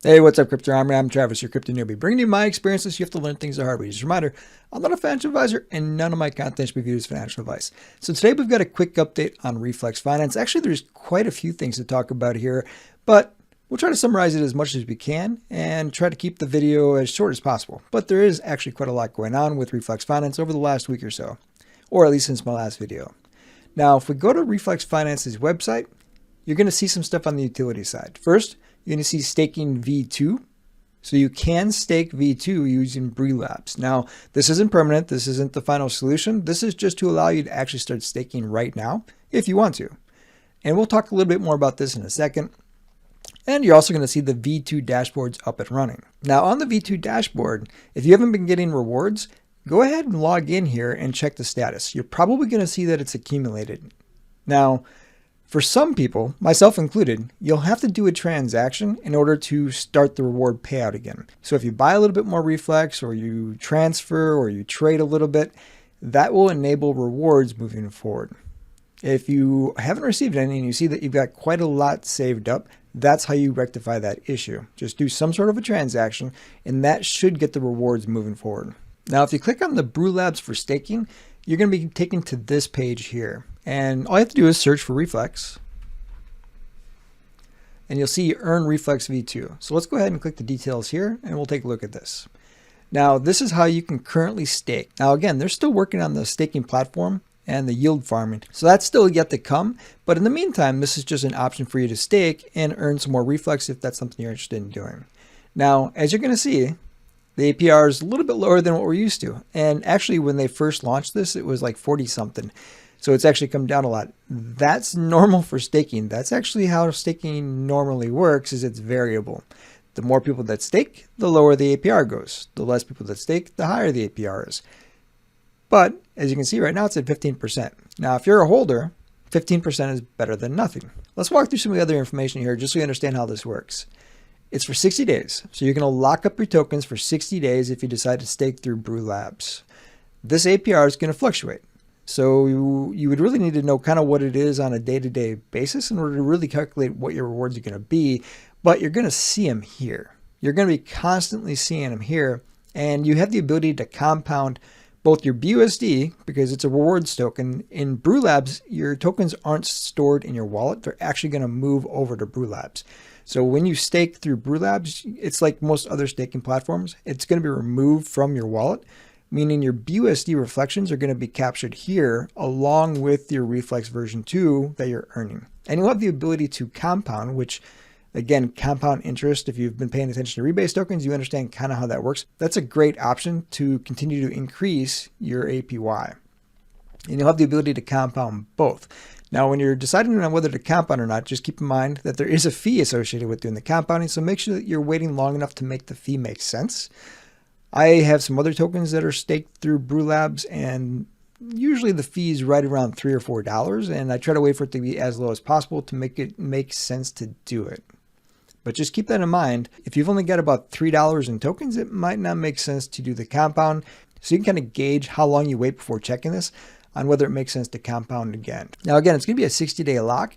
Hey, what's up, Crypto Army? I'm Travis, your crypto newbie, bringing you my experiences. You have to learn things the hard way. Just a reminder, I'm not a financial advisor, and none of my content should be viewed as financial advice. So today we've got a quick update on Reflex Finance. Actually, there's quite a few things to talk about here, but we'll try to summarize it as much as we can and try to keep the video as short as possible. But there is actually quite a lot going on with Reflex Finance over the last week or so, or at least since my last video. Now, if we go to Reflex Finance's website, you're going to see some stuff on the utility side. First, you're going to see staking V2. So you can stake V2 using Brewlabs. Now, this isn't permanent. This isn't the final solution. This is just to allow you to actually start staking right now if you want to. And we'll talk a little bit more about this in a second. And you're also going to see the V2 dashboards up and running. Now, on the V2 dashboard, if you haven't been getting rewards, go ahead and log in here and check the status. You're probably going to see that it's accumulated. Now, for some people, myself included, you'll have to do a transaction in order to start the reward payout again. So if you buy a little bit more Reflex, or you transfer, or you trade a little bit, that will enable rewards moving forward. If you haven't received any and you see that you've got quite a lot saved up, that's how you rectify that issue. Just do some sort of a transaction and that should get the rewards moving forward. Now, if you click on the Brewlabs for staking, you're going to be taken to this page here. And all you have to do is search for Reflex. And you'll see earn Reflex V2. So let's go ahead and click the details here and we'll take a look at this. Now, this is how you can currently stake. Now, again, they're still working on the staking platform and the yield farming. So that's still yet to come. But in the meantime, this is just an option for you to stake and earn some more Reflex if that's something you're interested in doing. Now, as you're going to see, the APR is a little bit lower than what we're used to. And actually, when they first launched this, it was like 40 something. So it's actually come down a lot. That's normal for staking. That's actually how staking normally works, is it's variable. The more people that stake, the lower the APR goes. The less people that stake, the higher the APR is. But as you can see right now, it's at 15%. Now, if you're a holder, 15% is better than nothing. Let's walk through some of the other information here just so you understand how this works. It's for 60 days. So you're going to lock up your tokens for 60 days if you decide to stake through Brewlabs. This APR is going to fluctuate. So you would really need to know kind of what it is on a day-to-day basis in order to really calculate what your rewards are going to be. But you're going to see them here. You're going to be constantly seeing them here. And you have the ability to compound both your BUSD, because it's a rewards token. In Brewlabs, your tokens aren't stored in your wallet. They're actually going to move over to Brewlabs. So when you stake through Brewlabs, it's like most other staking platforms. It's going to be removed from your wallet, meaning your BUSD reflections are going to be captured here along with your Reflex version 2 that you're earning. And you'll have the ability to compound, which again, compound interest. If you've been paying attention to rebase tokens, you understand kind of how that works. That's a great option to continue to increase your APY. And you'll have the ability to compound both. Now, when you're deciding on whether to compound or not, just keep in mind that there is a fee associated with doing the compounding. So make sure that you're waiting long enough to make the fee make sense. I have some other tokens that are staked through Brewlabs, and usually the fee is right around $3 or $4, and I try to wait for it to be as low as possible to make it make sense to do it. But just keep that in mind. If you've only got about $3 in tokens, it might not make sense to do the compound. So you can kind of gauge how long you wait before checking this on whether it makes sense to compound again. Now, again, it's going to be a 60-day lock.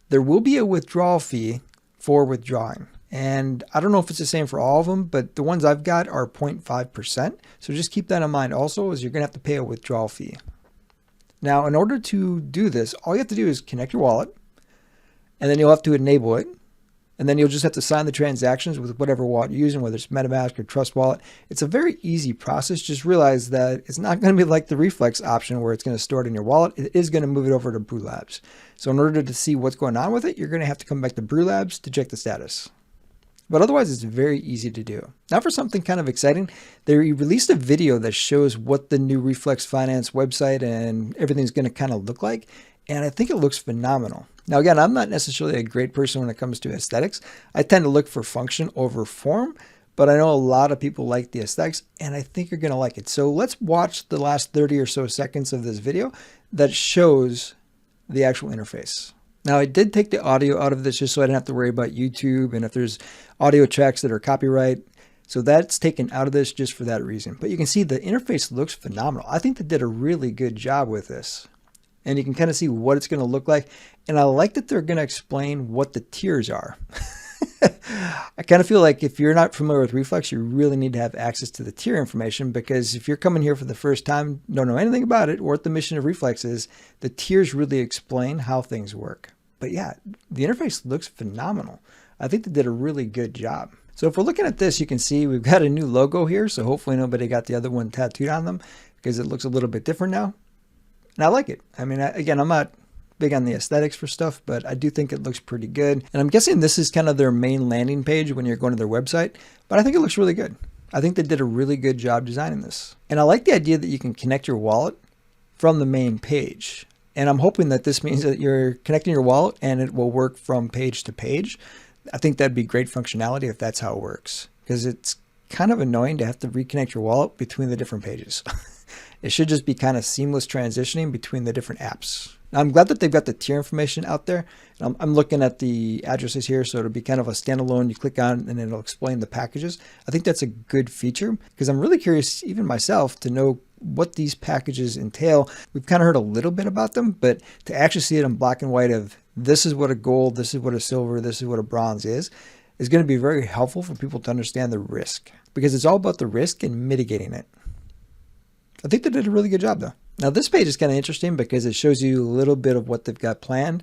There will be a withdrawal fee for withdrawing. And I don't know if it's the same for all of them, but the ones I've got are 0.5%. So just keep that in mind also, is you're going to have to pay a withdrawal fee. Now, in order to do this, all you have to do is connect your wallet, and then you'll have to enable it. And then you'll just have to sign the transactions with whatever wallet you're using, whether it's MetaMask or Trust Wallet. It's a very easy process. Just realize that it's not going to be like the Reflex option where it's going to store it in your wallet. It is going to move it over to Brewlabs. So in order to see what's going on with it, you're going to have to come back to Brewlabs to check the status. But otherwise, it's very easy to do. Now for something kind of exciting, they released a video that shows what the new Reflex Finance website and everything's going to kind of look like. And I think it looks phenomenal. Now, again, I'm not necessarily a great person when it comes to aesthetics. I tend to look for function over form, but I know a lot of people like the aesthetics, and I think you're going to like it. So let's watch the last 30 or so seconds of this video that shows the actual interface. Now, I did take the audio out of this just so I didn't have to worry about YouTube and if there's audio tracks that are copyright. So that's taken out of this just for that reason. But you can see the interface looks phenomenal. I think they did a really good job with this. And you can kind of see what it's going to look like. And I like that they're going to explain what the tiers are. I kind of feel like if you're not familiar with Reflex, you really need to have access to the tier information, because if you're coming here for the first time, don't know anything about it or what the mission of Reflex is, the tiers really explain how things work. But yeah, the interface looks phenomenal. I think they did a really good job. So if we're looking at this, you can see we've got a new logo here. So hopefully nobody got the other one tattooed on them, because it looks a little bit different now. And I like it. I mean, again, I'm not big on the aesthetics for stuff, but I do think it looks pretty good. And I'm guessing this is kind of their main landing page when you're going to their website, but I think it looks really good. I think they did a really good job designing this. And I like the idea that you can connect your wallet from the main page. And I'm hoping that this means that you're connecting your wallet and it will work from page to page. I think that'd be great functionality if that's how it works, because it's kind of annoying to have to reconnect your wallet between the different pages. It should just be kind of seamless transitioning between the different apps. Now, I'm glad that they've got the tier information out there. I'm looking at the addresses here, so it'll be kind of a standalone. You click on and it'll explain the packages. I think that's a good feature, because I'm really curious, even myself, to know what these packages entail. We've kind of heard a little bit about them, but to actually see it in black and white of this is what a gold, this is what a silver, this is what a bronze is going to be very helpful for people to understand the risk, because it's all about the risk and mitigating it. I think they did a really good job though. Now this page is kind of interesting because it shows you a little bit of what they've got planned.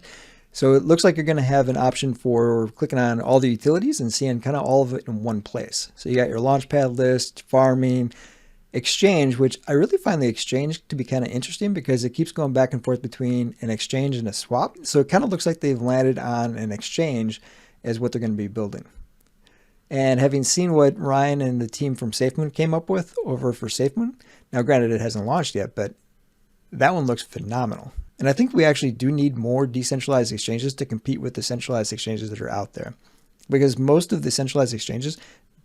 So it looks like you're going to have an option for clicking on all the utilities and seeing kind of all of it in one place. So you got your launchpad list, farming, exchange, which I really find the exchange to be kind of interesting because it keeps going back and forth between an exchange and a swap. So it kind of looks like they've landed on an exchange as what they're going to be building. And having seen what Ryan and the team from SafeMoon came up with over for SafeMoon, now granted it hasn't launched yet, but that one looks phenomenal. And I think we actually do need more decentralized exchanges to compete with the centralized exchanges that are out there, because most of the centralized exchanges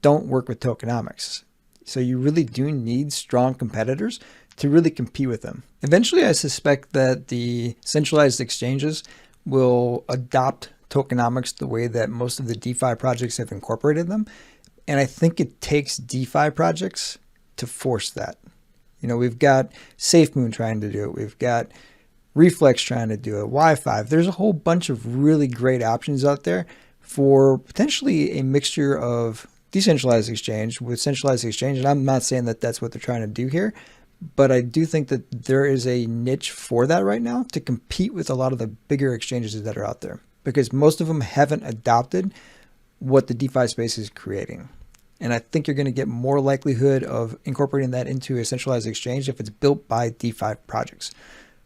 don't work with tokenomics. So you really do need strong competitors to really compete with them. Eventually, I suspect that the centralized exchanges will adopt tokenomics the way that most of the DeFi projects have incorporated them. And I think it takes DeFi projects to force that. You know, we've got SafeMoon trying to do it. We've got Reflex trying to do it. Wi-Fi. There's a whole bunch of really great options out there for potentially a mixture of decentralized exchange with centralized exchange. And I'm not saying that that's what they're trying to do here, but I do think that there is a niche for that right now to compete with a lot of the bigger exchanges that are out there, because most of them haven't adopted what the DeFi space is creating. And I think you're going to get more likelihood of incorporating that into a centralized exchange if it's built by DeFi projects.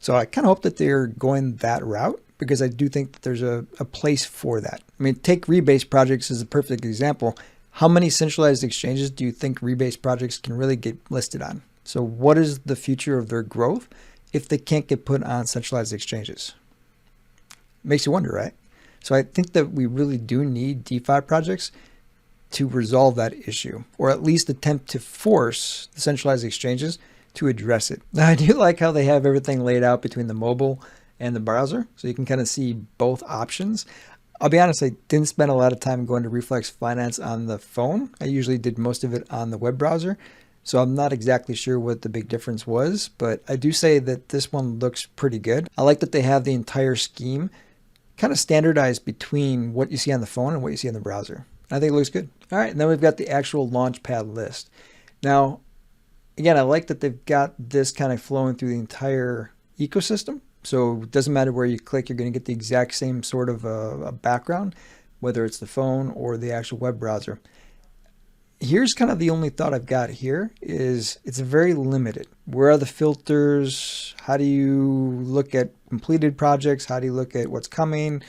So I kind of hope that they're going that route, because I do think that there's a place for that. I mean, take Rebase projects as a perfect example. How many centralized exchanges do you think Rebase projects can really get listed on? So what is the future of their growth if they can't get put on centralized exchanges? Makes you wonder, right? So I think that we really do need DeFi projects to resolve that issue, or at least attempt to force the centralized exchanges to address it. Now, I do like how they have everything laid out between the mobile and the browser, so you can kind of see both options. I'll be honest, I didn't spend a lot of time going to Reflex Finance on the phone. I usually did most of it on the web browser, so I'm not exactly sure what the big difference was, but I do say that this one looks pretty good. I like that they have the entire scheme kind of standardized between what you see on the phone and what you see in the browser. I think it looks good. All right, and then we've got the actual launchpad list. Now, again, I like that they've got this kind of flowing through the entire ecosystem. So it doesn't matter where you click, you're going to get the exact same sort of a background, whether it's the phone or the actual web browser. Here's kind of the only thought I've got here is it's very limited. Where are the filters? How do you look at completed projects? How do you look at what's coming?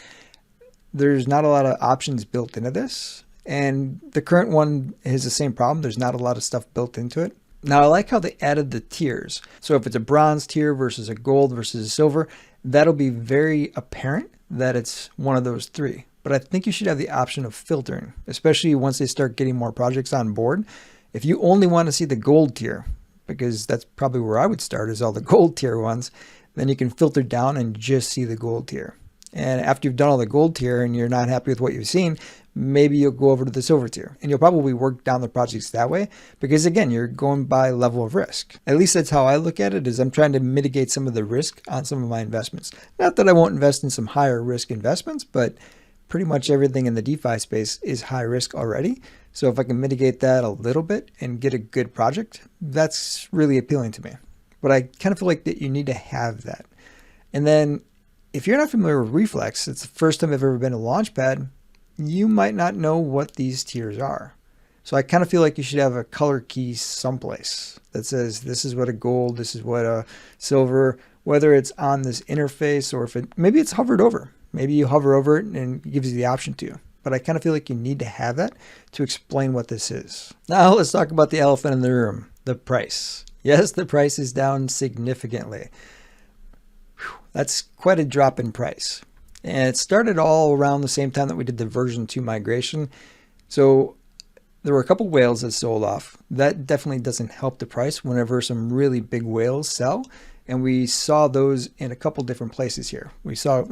There's not a lot of options built into this. And the current one has the same problem. There's not a lot of stuff built into it. Now, I like how they added the tiers. So if it's a bronze tier versus a gold versus a silver, that'll be very apparent that it's one of those three. But I think you should have the option of filtering, especially once they start getting more projects on board. If you only want to see the gold tier, because that's probably where I would start, is all the gold tier ones, then you can filter down and just see the gold tier. And after you've done all the gold tier and you're not happy with what you've seen, maybe you'll go over to the silver tier, and you'll probably work down the projects that way, because again, you're going by level of risk. At least that's how I look at it, is I'm trying to mitigate some of the risk on some of my investments. Not that I won't invest in some higher risk investments, but pretty much everything in the DeFi space is high risk already. So if I can mitigate that a little bit and get a good project, that's really appealing to me. But I kind of feel like that you need to have that. And then if you're not familiar with Reflex, it's the first time I've ever been to Launchpad, you might not know what these tiers are. So I kind of feel like you should have a color key someplace that says this is what a gold, this is what a silver, whether it's on this interface or if maybe it's hovered over. Maybe you hover over it and it gives you the option to. But I kind of feel like you need to have that to explain what this is. Now let's talk about the elephant in the room, the price. Yes, the price is down significantly. Whew, that's quite a drop in price. And it started all around the same time that we did the version 2 migration. So there were a couple whales that sold off. That definitely doesn't help the price whenever some really big whales sell. And we saw those in a couple different places here. We saw,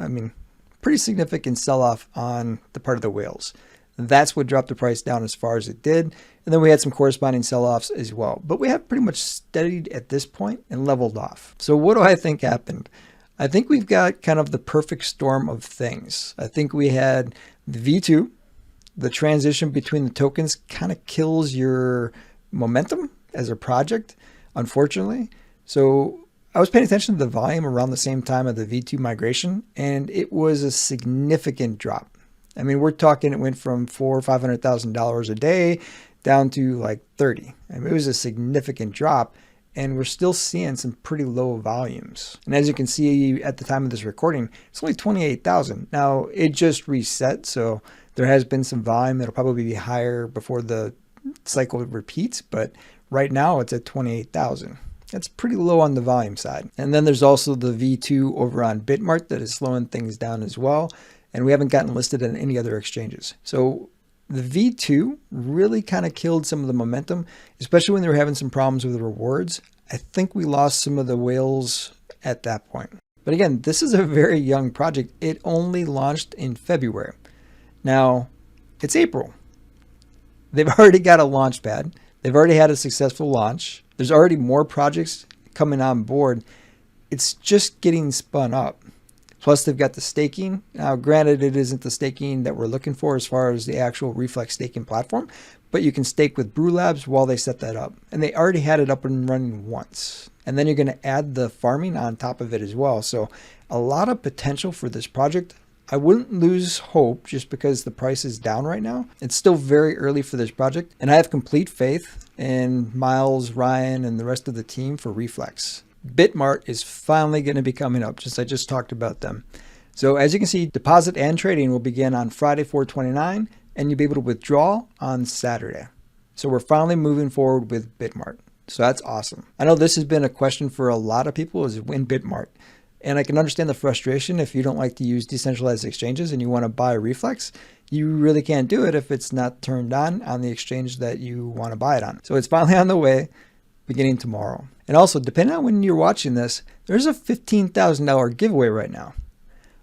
pretty significant sell-off on the part of the whales. That's what dropped the price down as far as it did. And then we had some corresponding sell-offs as well. But we have pretty much steadied at this point and leveled off. So what do I think happened? I think we've got kind of the perfect storm of things. I think we had the V2, the transition between the tokens kind of kills your momentum as a project, unfortunately. So I was paying attention to the volume around the same time of the V2 migration, and it was a significant drop. We're talking it went from $400,000 or $500,000 a day down to like 30. It was a significant drop, and we're still seeing some pretty low volumes. And as you can see at the time of this recording, it's only 28,000. Now it just reset, so there has been some volume that'll probably be higher before the cycle repeats, but right now it's at 28,000. That's pretty low on the volume side. And then there's also the V2 over on BitMart that is slowing things down as well. And we haven't gotten listed in any other exchanges. So the V2 really kind of killed some of the momentum, especially when they were having some problems with the rewards. I think we lost some of the whales at that point. But again, this is a very young project. It only launched in February. Now, it's April. They've already got a launch pad. They've already had a successful launch. There's already more projects coming on board. It's just getting spun up. Plus, they've got the staking. Now, granted, it isn't the staking that we're looking for as far as the actual Reflex staking platform, but you can stake with Brewlabs while they set that up. And they already had it up and running once. And then you're going to add the farming on top of it as well. So a lot of potential for this project. I wouldn't lose hope just because the price is down right now. It's still very early for this project, and I have complete faith in Miles, Ryan, and the rest of the team for Reflex. BitMart is finally going to be coming up, I just talked about them. So as you can see, deposit and trading will begin on Friday, 4/29, and you'll be able to withdraw on Saturday. So we're finally moving forward with BitMart. So that's awesome. I know this has been a question for a lot of people, is when BitMart. And I can understand the frustration if you don't like to use decentralized exchanges and you want to buy Reflex. You really can't do it if it's not turned on the exchange that you want to buy it on. So it's finally on the way, beginning tomorrow. And also, depending on when you're watching this, there's a $15,000 giveaway right now.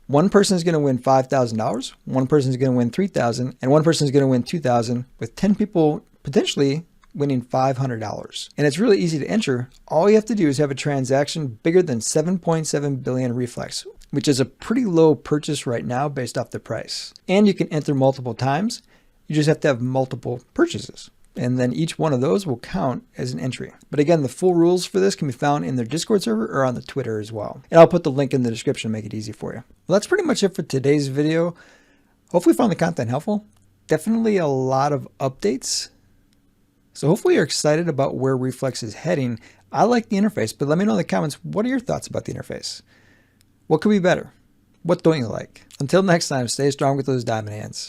One person is going to win $5,000, one person is going to win $3,000, and one person is going to win $2,000, with 10 people potentially winning $500. And it's really easy to enter. All you have to do is have a transaction bigger than 7.7 billion Reflex, which is a pretty low purchase right now based off the price. And you can enter multiple times. You just have to have multiple purchases. And then each one of those will count as an entry. But again, the full rules for this can be found in their Discord server or on the Twitter as well. And I'll put the link in the description to make it easy for you. Well, that's pretty much it for today's video. Hopefully you found the content helpful. Definitely a lot of updates. So hopefully you're excited about where Reflex is heading. I like the interface, but let me know in the comments, what are your thoughts about the interface? What could be better? What don't you like? Until next time, stay strong with those diamond hands.